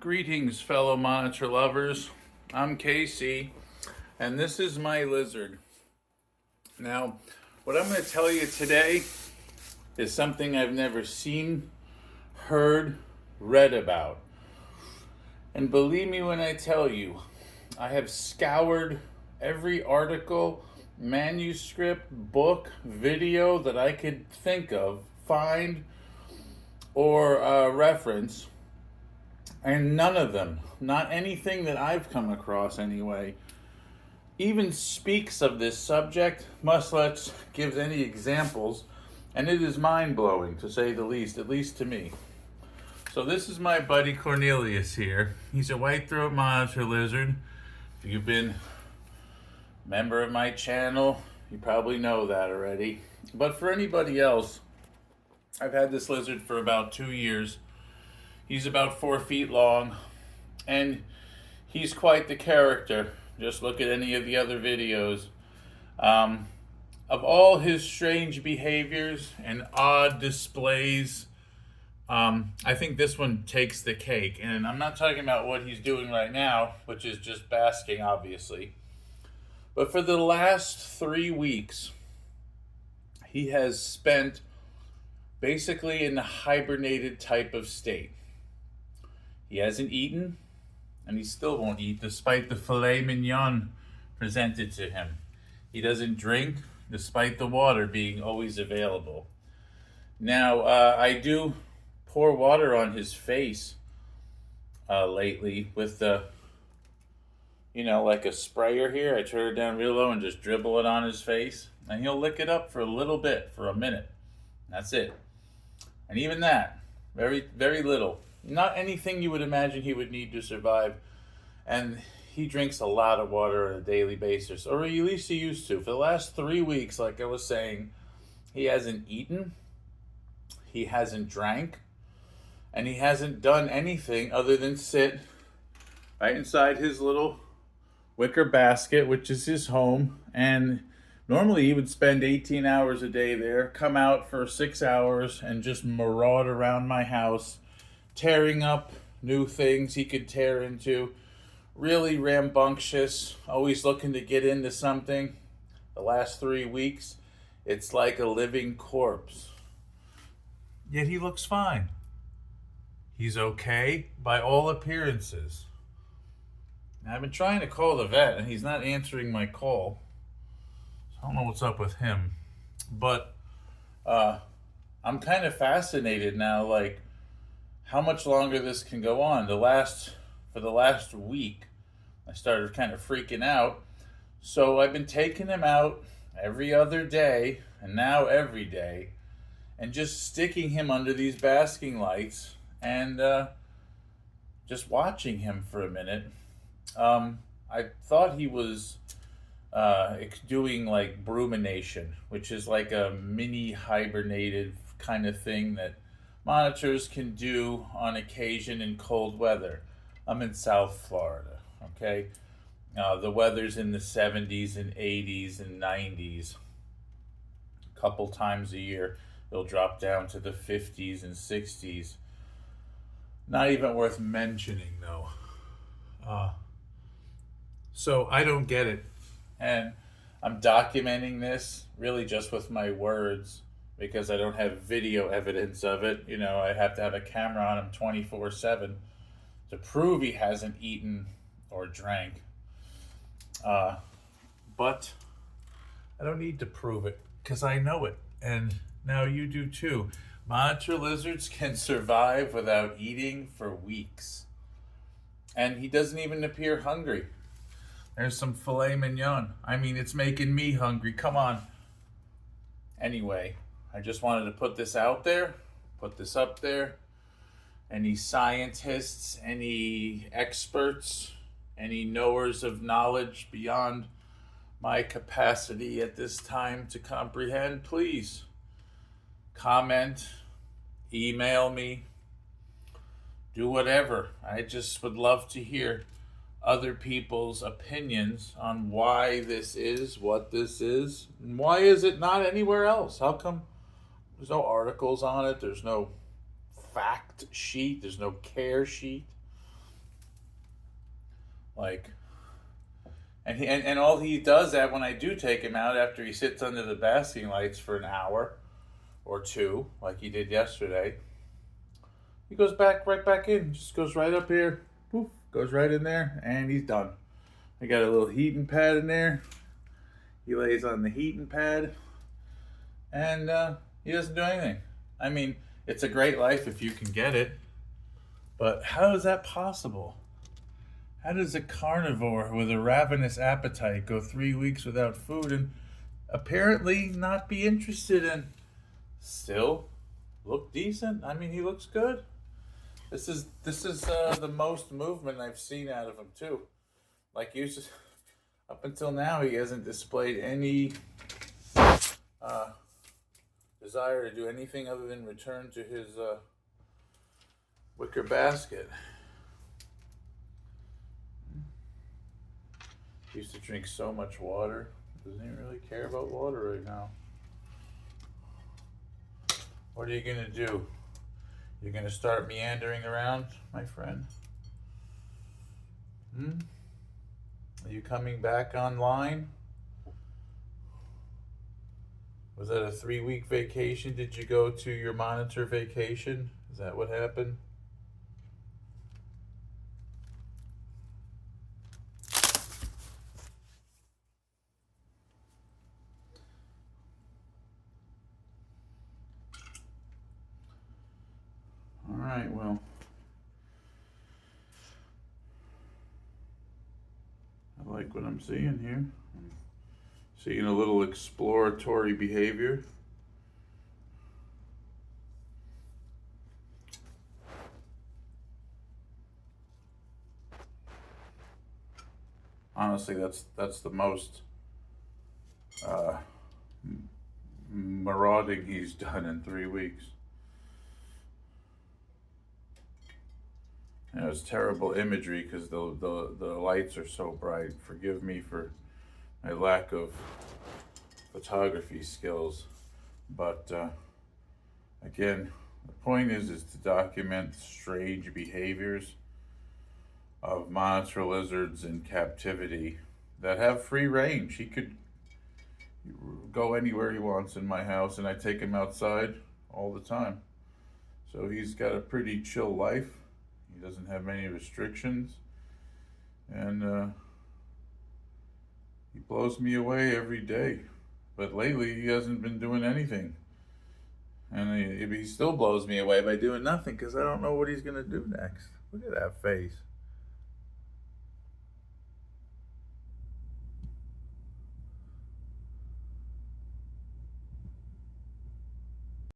Greetings, fellow monitor lovers. I'm Casey, and this is my lizard. Now, what I'm going to tell you today is something I've never seen, heard, read about. And believe me when I tell you, I have scoured every article, manuscript, book, video that I could think of, find, or reference. And none of them, not anything that I've come across anyway, even speaks of this subject, much less gives any examples, and it is mind-blowing, to say the least, at least to me. So this is my buddy Cornelius here. He's a white-throat monitor lizard. If you've been a member of my channel, you probably know that already. But for anybody else, I've had this lizard for about 2 years. He's about 4 feet long, and he's quite the character. Just look at any of the other videos. Of all his strange behaviors and odd displays, I think this one takes the cake. And I'm not talking about what he's doing right now, which is just basking, obviously. But for the last 3 weeks, he has spent basically in the hibernated type of state. He hasn't eaten, and he still won't eat despite the filet mignon presented to him. He doesn't drink despite the water being always available. Now, I do pour water on his face lately with the, like a sprayer here. I turn it down real low and just dribble it on his face, and he'll lick it up for a little bit, for a minute. That's it. And even that, very, very little. Not anything you would imagine he would need to survive. And he drinks a lot of water on a daily basis, or at least he used to. For the last 3 weeks, like I was saying, he hasn't eaten, he hasn't drank, and he hasn't done anything other than sit right inside his little wicker basket, which is his home. And normally he would spend 18 hours a day there, come out for 6 hours, and just maraud around my house, tearing up new things he could tear into. Really rambunctious, always looking to get into something. The last 3 weeks, it's like a living corpse. Yet he looks fine. He's okay by all appearances. Now, I've been trying to call the vet, and he's not answering my call. So I don't know what's up with him. But I'm kind of fascinated now, like, how much longer this can go on. For the last week, I started kind of freaking out. So I've been taking him out every other day, and now every day, and just sticking him under these basking lights and just watching him for a minute. I thought he was doing like brumination, which is like a mini hibernated kind of thing that monitors can do on occasion in cold weather. I'm in South Florida, okay? The weather's in the 70s and 80s and 90s. A couple times a year, it'll drop down to the 50s and 60s. Not even worth mentioning, though. So I don't get it. And I'm documenting this really just with my words, because I don't have video evidence of it. I have to have a camera on him 24/7 to prove he hasn't eaten or drank. But I don't need to prove it, because I know it. And now you do too. Monitor lizards can survive without eating for weeks. And he doesn't even appear hungry. There's some filet mignon. I mean, it's making me hungry. Come on. Anyway, I just wanted to put this out there, put this up there. Any scientists, any experts, any knowers of knowledge beyond my capacity at this time to comprehend, please comment, email me, do whatever. I just would love to hear other people's opinions on why this is what this is, and why is it not anywhere else? How come there's no articles on it? There's no fact sheet. There's no care sheet. Like, and all he does that when I do take him out after he sits under the basking lights for an hour or two, like he did yesterday, he goes right back in, just goes right up here, poof, goes right in there, and he's done. I got a little heating pad in there. He lays on the heating pad, and he doesn't do anything. I mean, it's a great life if you can get it, but how is that possible? How does a carnivore with a ravenous appetite go 3 weeks without food and apparently not be interested in still look decent? I mean, he looks good. This is the most movement I've seen out of him too. Like up until now, he hasn't displayed any desire to do anything other than return to his wicker basket. He used to drink so much water. Doesn't even really care about water right now. What are you gonna do? You're gonna start meandering around, my friend? Are you coming back online? Was that a 3-week vacation? Did you go to your monitor vacation? Is that what happened? All right, well, I like what I'm seeing here. I'm seeing a little exploratory behavior. Honestly, that's the most marauding he's done in 3 weeks. And it was terrible imagery because the lights are so bright. Forgive me for my lack of photography skills, but again, the point is to document strange behaviors of monitor lizards in captivity that have free range. He could go anywhere he wants in my house, and I take him outside all the time. So he's got a pretty chill life. He doesn't have many restrictions, and he blows me away every day. But lately, he hasn't been doing anything. And he still blows me away by doing nothing because I don't know what he's going to do next. Look at that face.